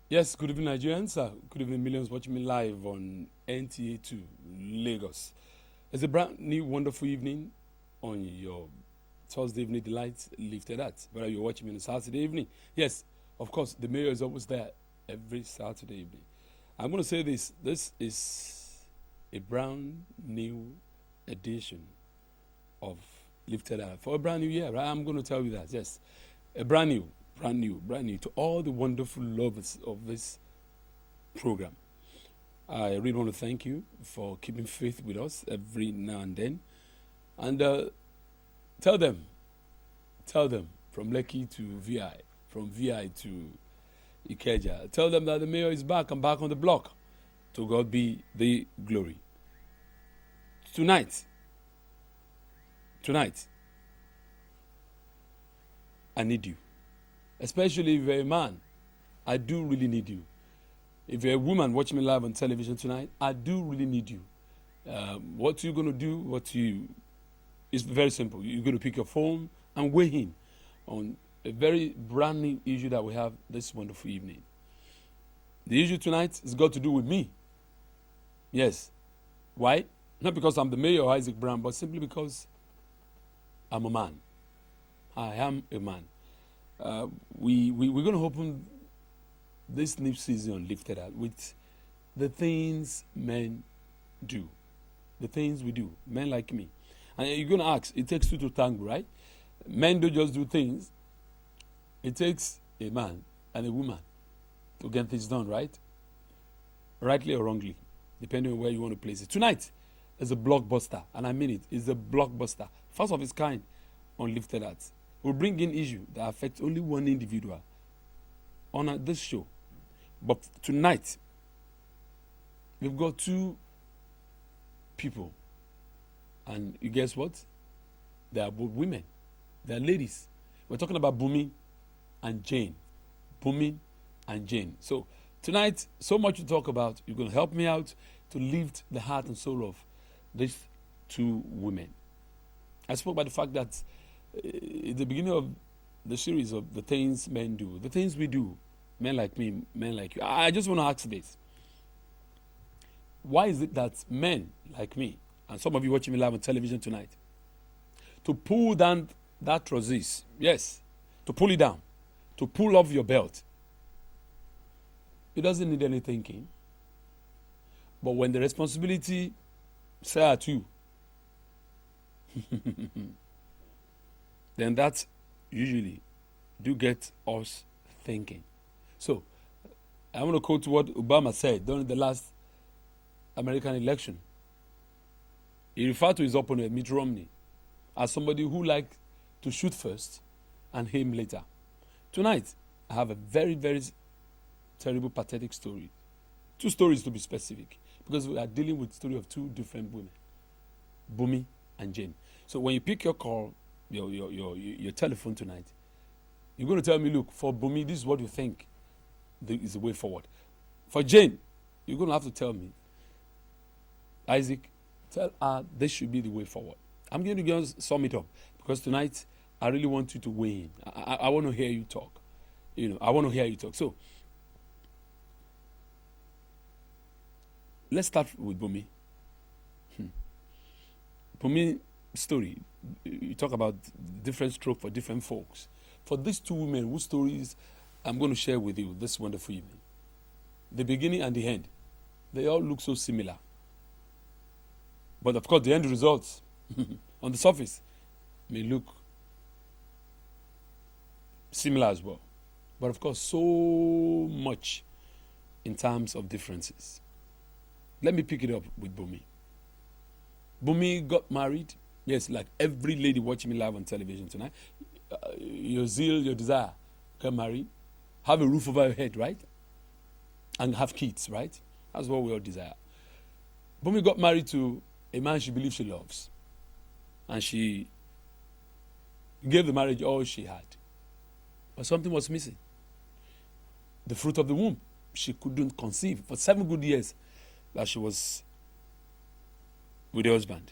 Yes, good evening, Nigerians. Good evening, millions watching me live on NTA2 Lagos. It's a brand new, wonderful evening on your Thursday evening delights lifted at. Whether you're watching me on a Saturday evening, yes, of course, the mayor is always there every Saturday evening. I'm going to say this: this is a brand new edition of Lifted Up for a brand new year. Right? I'm going to tell you that. Yes, a brand new to all the wonderful lovers of this program. I really want to thank you for keeping faith with us every now and then. And tell them from Lekki to VI, from VI to Ikeja, tell them that the mayor is back and back on the block. To God be the glory. Tonight, I need you. Especially if you're a man, I do really need you. If you're a woman watching me live on television tonight, I do really need you. What you're going to do, it's very simple. You're going to pick your phone and weigh in on a very brand new issue that we have this wonderful evening. The issue tonight has got to do with me. Yes. Why? Not because I'm the mayor of Isaac Brown, but simply because I'm a man. I am a man. We're going to open this new season Lifted Up with the things men do. The things we do. Men like me. And you're going to ask, it takes two to tango, right? Men don't just do things. It takes a man and a woman to get things done, right? Rightly or wrongly, depending on where you want to place it. Tonight is a blockbuster, and I mean it. It's a blockbuster. First of its kind on Lifted Up. We'll bring in issue that affects only one individual on this show. But tonight, we've got two people. And you guess what? They are both women. They are ladies. We're talking about Bumi and Jane. Bumi and Jane. So tonight, so much to talk about. You're going to help me out to lift the heart and soul of these two women. I spoke about the fact that at the beginning of the series of the things men do, the things we do, men like me, men like you. I just want to ask this. Why is it that men like me, and some of you watching me live on television tonight, to pull down that trousers, yes, to pull it down, to pull off your belt, it doesn't need any thinking. But when the responsibility say at you, then that usually do get us thinking. So, I want to quote what Obama said during the last American election. He referred to his opponent, Mitt Romney, as somebody who liked to shoot first and aim later. Tonight, I have a very, very terrible, pathetic story. Two stories to be specific, because we are dealing with the story of two different women, Bumi and Jane. So when you pick your call, your telephone tonight, you're going to tell me, look, for Bumi, this is what you think is the way forward. For Jane, you're going to have to tell me, Isaac, tell her this should be the way forward. I'm going to just sum it up, because tonight I really want you to weigh in. I want to hear you talk. I want to hear you talk. So let's start with Bumi. Bumi story. You talk about different stroke for different folks. For these two women whose stories I'm going to share with you this wonderful evening, the beginning and the end, they all look so similar. But of course, the end results on the surface may look similar as well. But of course, so much in terms of differences. Let me pick it up with Bumi. Bumi got married. Yes, like every lady watching me live on television tonight. Your zeal, your desire, get married, have a roof over your head, right? And have kids, right? That's what we all desire. Bumi got married to a man she believes she loves. And she gave the marriage all she had. But something was missing. The fruit of the womb. She couldn't conceive for 7 good years that she was with her husband.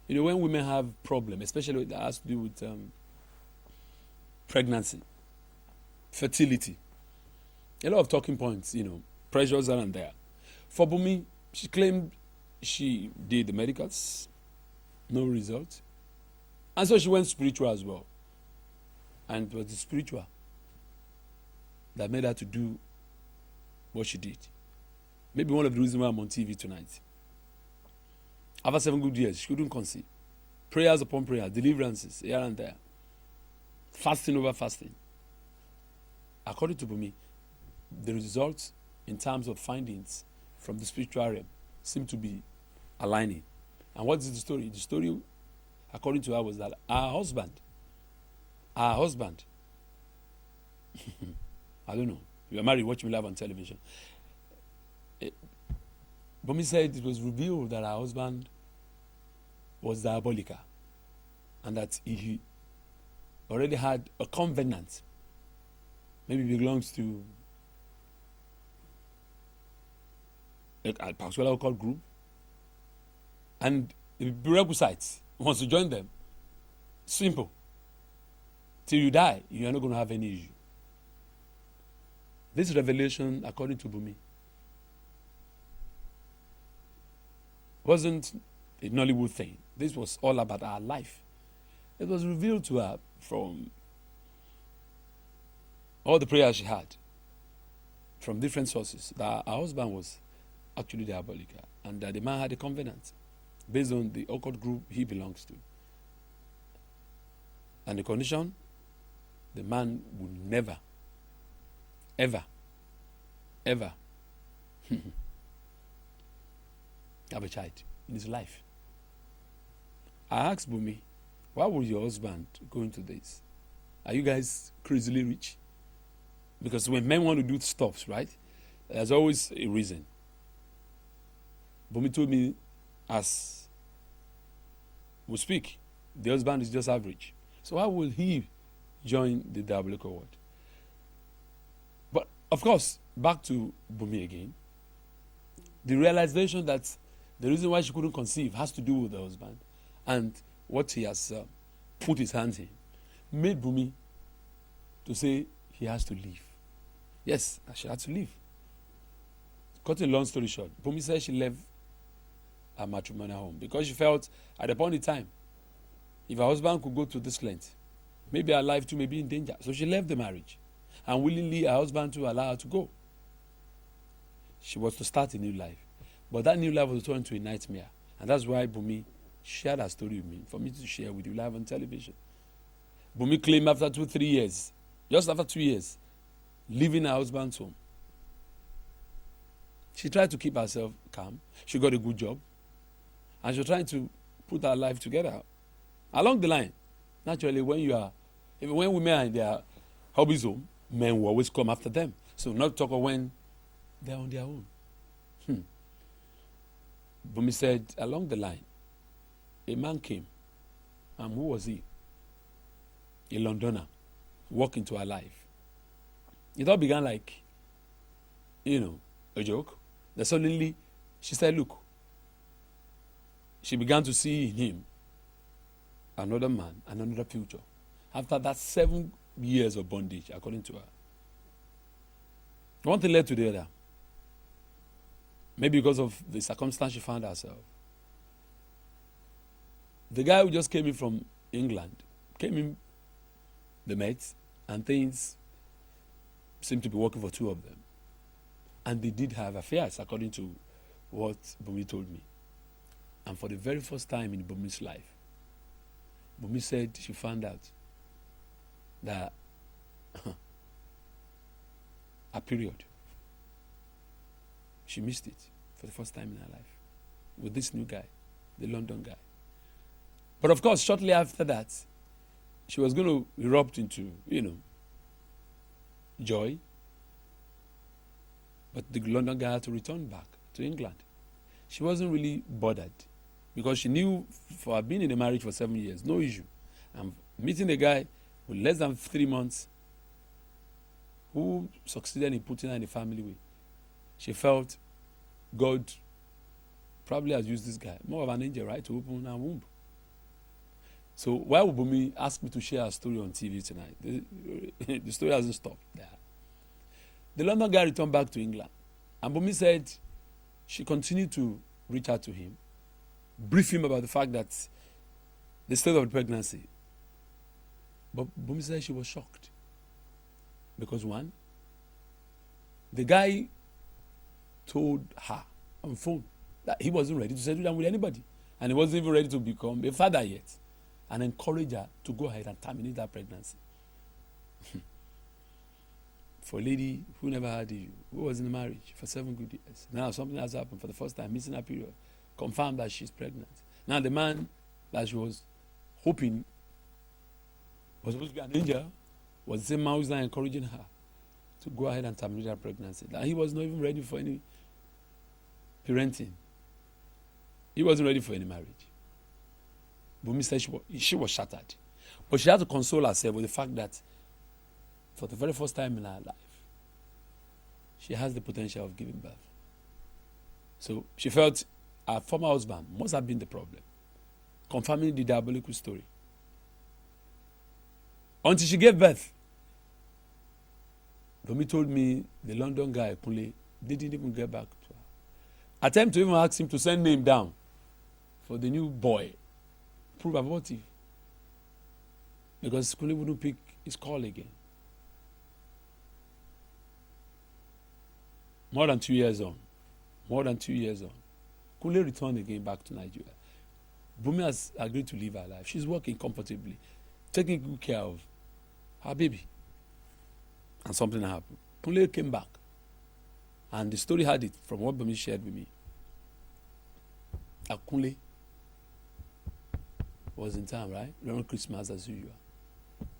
When women have problems, especially that has to do with pregnancy, fertility, A lot of talking points, pressures are and there. For Bumi, she claimed she did the medicals, no result. And so she went spiritual as well. And it was the spiritual that made her to do what she did. Maybe one of the reasons why I'm on TV tonight. After 7 good years, she couldn't conceive. Prayers upon prayers, deliverances here and there. Fasting over fasting. According to Bumi, the results in terms of findings from the spiritual realm seem to be aligning. And what is the story? The story, according to her, was that our husband, I don't know, you are married, watch me live on television. Bumi said it was revealed that her husband was diabolical and that he already had a covenant. Maybe belongs to a particular occult group. And the prerequisites, once you join them, simple. Till you die, you are not going to have any issue. This revelation, according to Bumi, wasn't a Nollywood thing. This was all about our life. It was revealed to her from all the prayers she had, from different sources, that her husband was actually diabolical and that the man had a covenant based on the occult group he belongs to. And the condition, the man would never, ever have a child in his life. I asked Bumi, why would your husband go into this? Are you guys crazily rich? Because when men want to do stuff, right, there's always a reason. Bumi told me, as we speak, the husband is just average. So why will he join the diabolical world? But of course, back to Bumi again. The realization that the reason why she couldn't conceive has to do with the husband and what he has put his hands in made Bumi to say he has to leave. Yes, she had to leave. Cutting a long story short, Bumi said she left her matrimonial home because she felt at the point in time, if her husband could go to this length, maybe her life too may be in danger. So she left the marriage and willingly her husband to allow her to go. She was to start a new life. But that new life was turned into a nightmare. And that's why Bumi shared her story with me, for me to share with you live on television. Bumi claimed after 2-3 years, just after 2 years, leaving her husband's home, she tried to keep herself calm. She got a good job. And she was trying to put her life together. Along the line, naturally, when women are in their hobbies home, men will always come after them. So not talk of when they're on their own. Bumi said, along the line, a man came. And who was he? A Londoner. Walked into her life. It all began like, a joke. Then suddenly, she said, look, she began to see in him another man and another future. After that 7 years of bondage, according to her. One thing led to the other. Maybe because of the circumstance she found herself. The guy who just came in from England, came in, the mates, and things seemed to be working for two of them. And they did have affairs, according to what Bumi told me. And for the very first time in Bumi's life, Bumi said she found out that a period, she missed it for the first time in her life with this new guy, the London guy. But of course, shortly after that, she was going to erupt into, joy. But the London guy had to return back to England. She wasn't really bothered because she knew for being in a marriage for 7 years, no issue. And meeting a guy with less than 3 months who succeeded in putting her in a family way, she felt God probably has used this guy, more of an angel, right, to open her womb. So why would Bumi ask me to share her story on TV tonight? The story hasn't stopped there. The London guy returned back to England. And Bumi said she continued to reach out to him, brief him about the fact that the state of the pregnancy. But Bumi said she was shocked. Because one, the guy told her on phone that he wasn't ready to settle down with anybody. And he wasn't even ready to become a father yet. And encouraged her to go ahead and terminate that pregnancy. For a lady who never had you, who was in a marriage for 7 good years. Now something has happened for the first time, missing her period. Confirmed that she's pregnant. Now the man that she was hoping was supposed to be an angel was the same man who's now encouraging her to go ahead and terminate her pregnancy. And he was not even ready for any parenting. He wasn't ready for any marriage. Bumi said she was shattered. But she had to console herself with the fact that for the very first time in her life, she has the potential of giving birth. So she felt her former husband must have been the problem, confirming the diabolical story. Until she gave birth, Bumi told me the London guy, Kunle, didn't even get back to her. Attempt to even ask him to send name down for the new boy. Prove abortive. Because Kunle wouldn't pick his call again. More than 2 years on. Kunle returned again back to Nigeria. Bumi has agreed to live her life. She's working comfortably, taking good care of her baby. And something happened. Kunle came back. And the story had it from what Bumi shared with me. That Kunle was in town, right? Around Christmas as usual.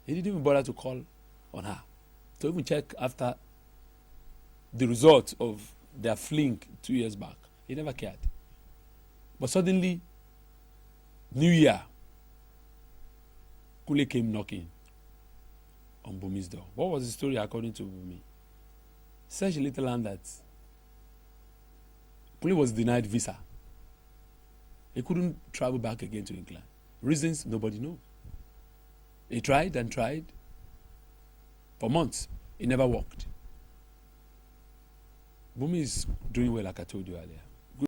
He didn't even bother to call on her. To even check after the result of their fling 2 years back. He never cared. But suddenly, New Year, Kunle came knocking on Bumi's door. What was the story according to Bumi? Such a little land that Kunle was denied visa. He couldn't travel back again to England. Reasons nobody knows. He tried and tried for months. It never worked. Bumi is doing well, like I told you earlier.